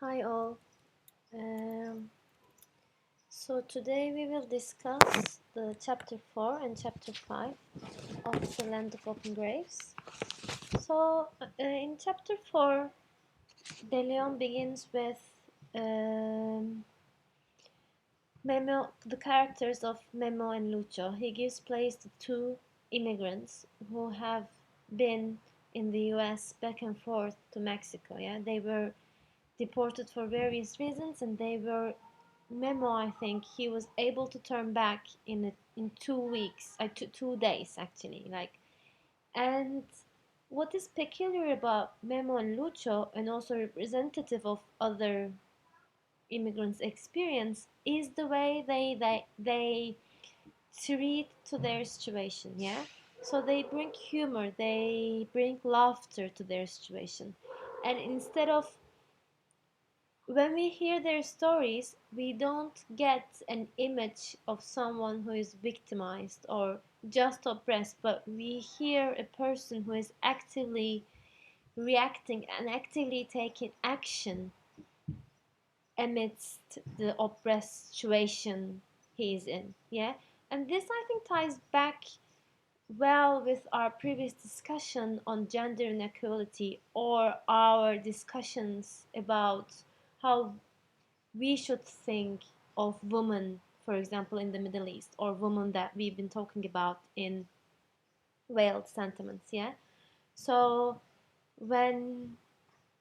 Hi all. Um, so today we will discuss the chapter 4 and chapter 5 of The Land of Open Graves. So in chapter 4, De Leon begins with Memo, the characters of Memo and Lucho. He gives place to two immigrants who have been in the US back and forth to Mexico. Yeah, they were deported for various reasons, and they were Memo. I think he was able to turn back in 2 weeks, 2 days actually. And what is peculiar about Memo and Lucho, and also representative of other immigrants' experience, is the way they treat to their situation. Yeah, so they bring humor, they bring laughter to their situation, and instead of when we hear their stories, we don't get an image of someone who is victimized or just oppressed, but we hear a person who is actively reacting and actively taking action amidst the oppressed situation he is in. Yeah, and this I think ties back well with our previous discussion on gender inequality, or our discussions about how we should think of women, for example, in the Middle East, or women that we've been talking about in veiled sentiments. Yeah. So when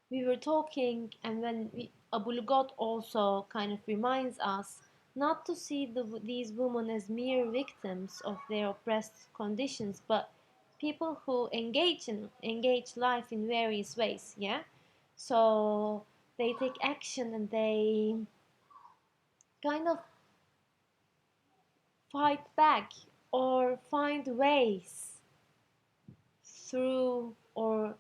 we were talking, and when Abu Lugot also kind of reminds us not to see these women as mere victims of their oppressed conditions, but people who engage life in various ways. Yeah. So they take action, and they kind of fight back or find ways through or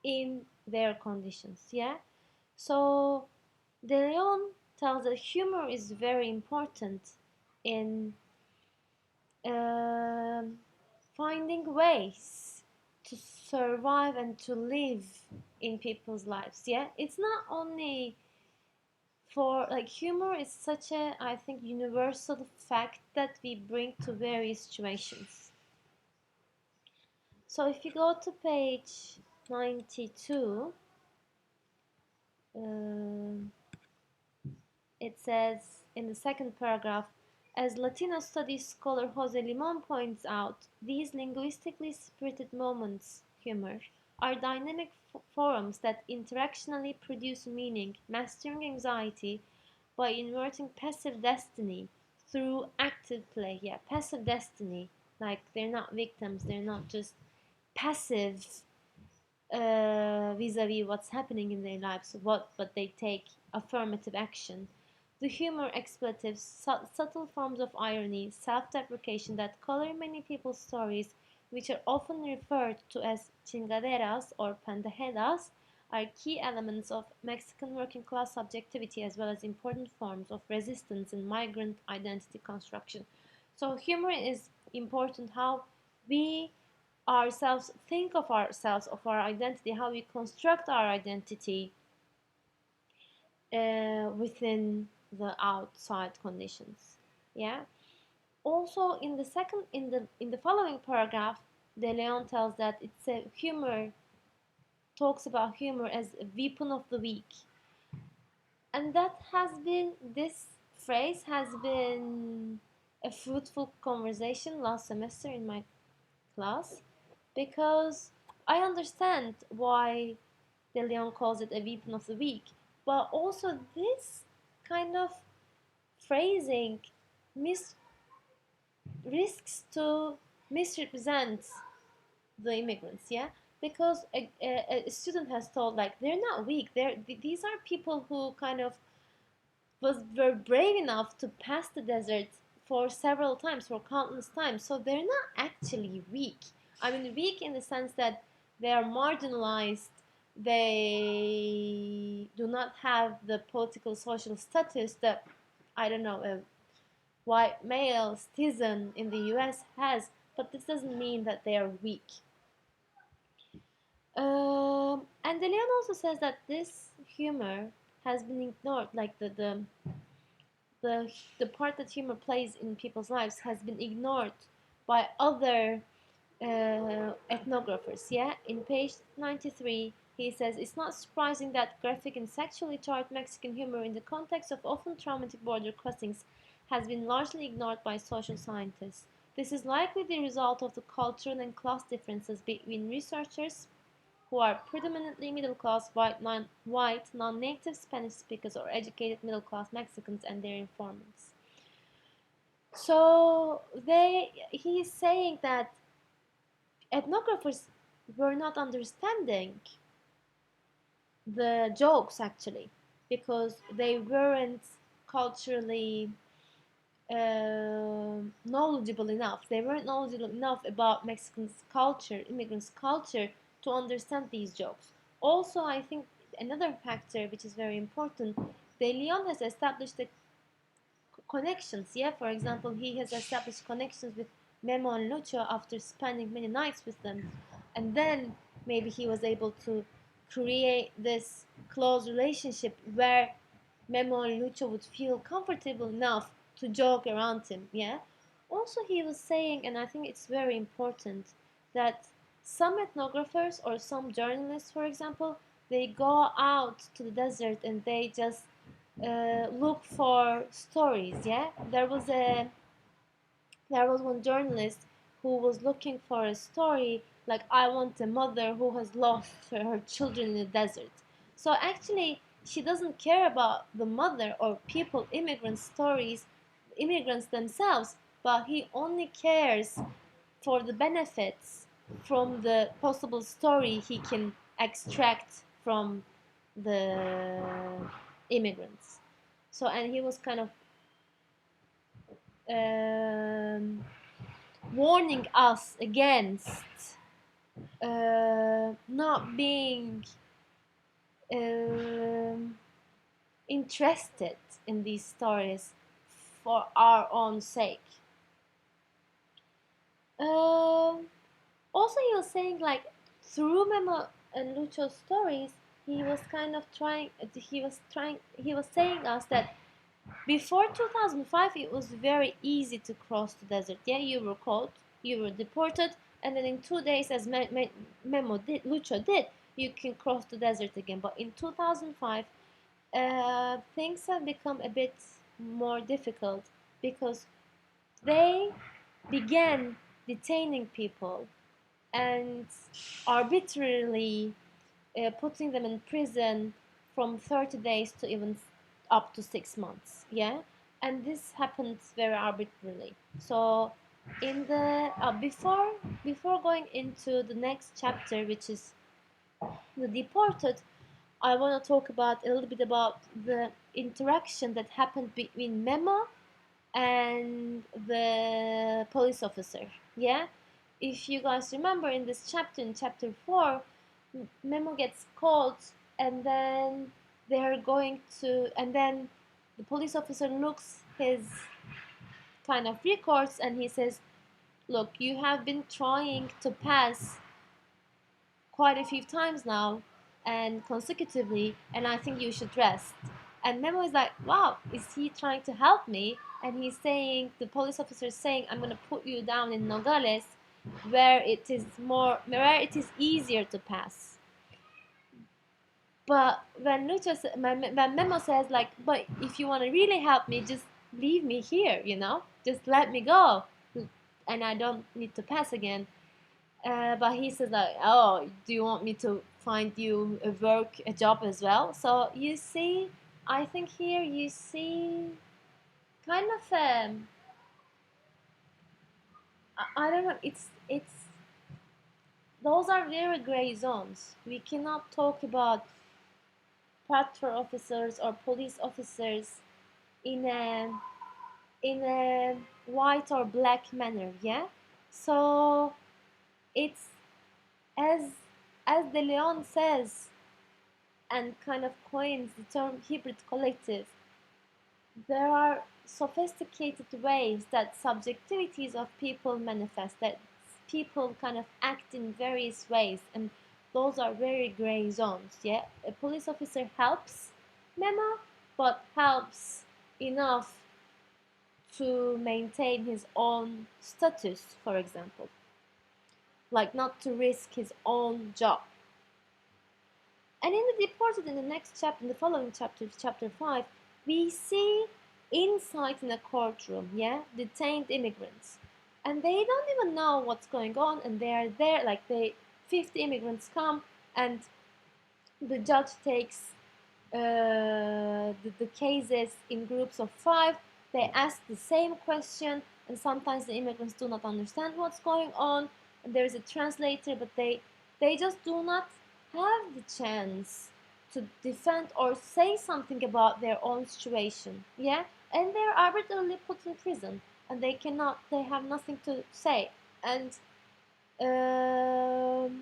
in their conditions. Yeah. So De Leon tells that humor is very important in um, finding ways to survive and to live in people's lives. Yeah, it's not only for like humor is such a, I think, universal fact that we bring to various situations. So if you go to page 92, um, it says in the second paragraph, as Latino studies scholar Jose Limon points out, these linguistically spirited moments, humor, are dynamic forums that interactionally produce meaning, mastering anxiety by inverting passive destiny through active play. Yeah, passive destiny. Like they're not victims, they're not just passive vis-a-vis what's happening in their lives, but they take affirmative action. The humor, expletives, subtle forms of irony, self-deprecation that color many people's stories, which are often referred to as chingaderas or pendejadas, are key elements of Mexican working class subjectivity, as well as important forms of resistance and migrant identity construction. So humor is important, how we ourselves think of ourselves, of our identity, how we construct our identity within the outside conditions. Yeah. Also, in the following paragraph, De Leon tells that it's a humor talks about humor as a weapon of the weak, and that has been this phrase has been a fruitful conversation last semester in my class, because I understand why De Leon calls it a weapon of the weak, but also this kind of phrasing mis- risks to misrepresent the immigrants. Yeah, because a student has told like they're not weak. These are people who kind of were brave enough to pass the desert for several times, for countless times. So they're not actually weak. I mean, weak in the sense that they are marginalized. They do not have the political social status that, I don't know, a white male citizen in the US has. But this doesn't mean that they are weak. And De Leon also says that this humor has been ignored, like the the part that humor plays in people's lives has been ignored by other ethnographers. Yeah, in page 93, he says it's not surprising that graphic and sexually charged Mexican humor in the context of often traumatic border crossings has been largely ignored by social scientists. This is likely the result of the cultural and class differences between researchers who are predominantly middle-class white non-native Spanish speakers or educated middle-class Mexicans and their informants. So he's saying that ethnographers were not understanding the jokes actually because they weren't culturally knowledgeable enough. They weren't knowledgeable enough about Mexicans' culture, immigrants' culture, to understand these jokes. Also, I think another factor which is very important, De Leon has established the connections. Yeah, for example, he has established connections with Memo and Lucho after spending many nights with them, and then maybe he was able to create this close relationship where Memo and Lucho would feel comfortable enough to joke around him. Yeah. Also, he was saying, and I think it's very important, that some ethnographers or some journalists, for example, they go out to the desert and they just look for stories. Yeah, there was one journalist who was looking for a story like I want a mother who has lost her children in the desert. So actually, she doesn't care about the mother or people, immigrant stories, immigrants themselves, but he only cares for the benefits from the possible story he can extract from the immigrants. So, and he was kind of um, warning us against not being um, interested in these stories for our own sake. Um, Also, he was saying like through Memo and Lucho's stories, he was kind of trying. He was saying us that before 2005, it was very easy to cross the desert. Yeah, you were caught, you were deported, and then in 2 days, as Memo did, Lucho did, you can cross the desert again. But in 2005, things have become a bit more difficult because they began detaining people and arbitrarily putting them in prison from 30 days to even up to 6 months. Yeah, and this happens very arbitrarily. So in the before going into the next chapter, which is the deported, I want to talk about a little bit about the interaction that happened between Memo and the police officer. Yeah, if you guys remember in this chapter, in chapter 4, Memo gets called, and then they're going to, and then the police officer looks his kind of records and he says, look, you have been trying to pass quite a few times now and consecutively, and I think you should rest. And Memo is like, wow, is he trying to help me? And he's saying, the police officer is saying, I'm going to put you down in Nogales where where it is easier to pass. But when when Memo says like, but if you want to really help me, just leave me here, just let me go, and I don't need to pass again. But he says like, oh, do you want me to find you a job as well? So you see, I think here you see kind of I don't know. It's those are very gray zones. We cannot talk about patrol officers or police officers in a white or black manner. Yeah. So it's as De Leon says and kind of coins the term hybrid collective, there are sophisticated ways that subjectivities of people manifest, that people kind of act in various ways, and those are very gray zones. Yeah, a police officer helps Memo, but helps enough to maintain his own status, for example, like not to risk his own job. And in the Deported, in the next chapter, in the following chapter, chapter 5, we see inside in a courtroom, yeah, detained immigrants. And they don't even know what's going on, and they are there, like 50 immigrants come, and the judge takes the cases in groups of 5. They ask the same question, and sometimes the immigrants do not understand what's going on, and there is a translator, but they just do not have the chance to defend or say something about their own situation. Yeah, and they're arbitrarily put in prison, and they have nothing to say, um,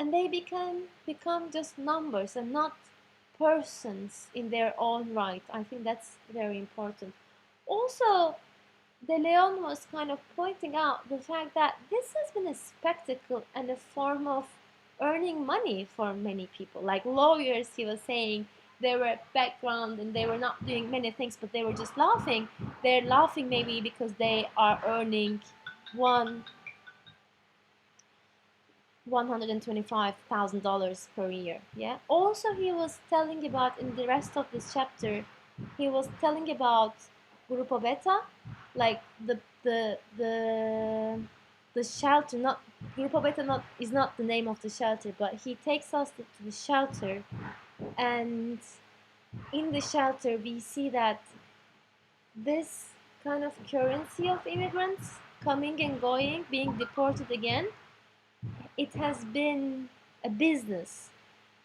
and they become just numbers and not persons in their own right. I think that's very important. Also, De Leon was kind of pointing out the fact that this has been a spectacle and a form of earning money for many people. Like lawyers, he was saying, they were background and they were not doing many things, but they were just laughing. They're laughing maybe because they are earning one $125,000 per year. Yeah. Also, he was telling about in the rest of this chapter, he was telling about Grupo Beta, like the shelter. Not Grupo Beta. Not is not the name of the shelter, but he takes us to the shelter, and in the shelter we see that this kind of currency of immigrants coming and going, being deported again, it has been a business,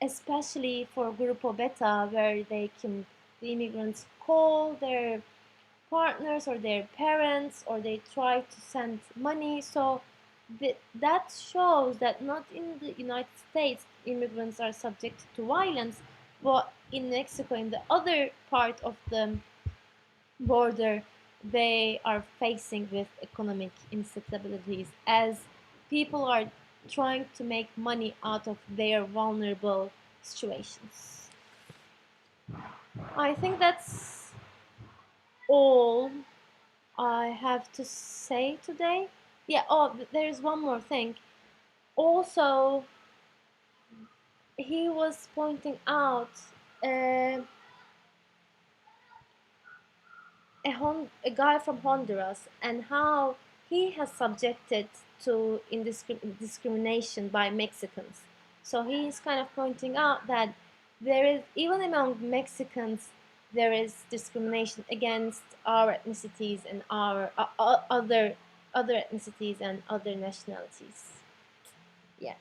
especially for Grupo Beta, where the immigrants call their partners or their parents, or they try to send money. So that shows that not in the United States immigrants are subject to violence, but in Mexico, in the other part of the border, they are facing with economic instabilities as people are trying to make money out of their vulnerable situations. I think that's all I have to say today. Yeah, oh, there's one more thing. Also, he was pointing out uh, a guy from Honduras and how he has subjected to discrimination by Mexicans. So he is kind of pointing out that there is, even among Mexicans, there is discrimination against our ethnicities and our other ethnicities and other nationalities. Yeah.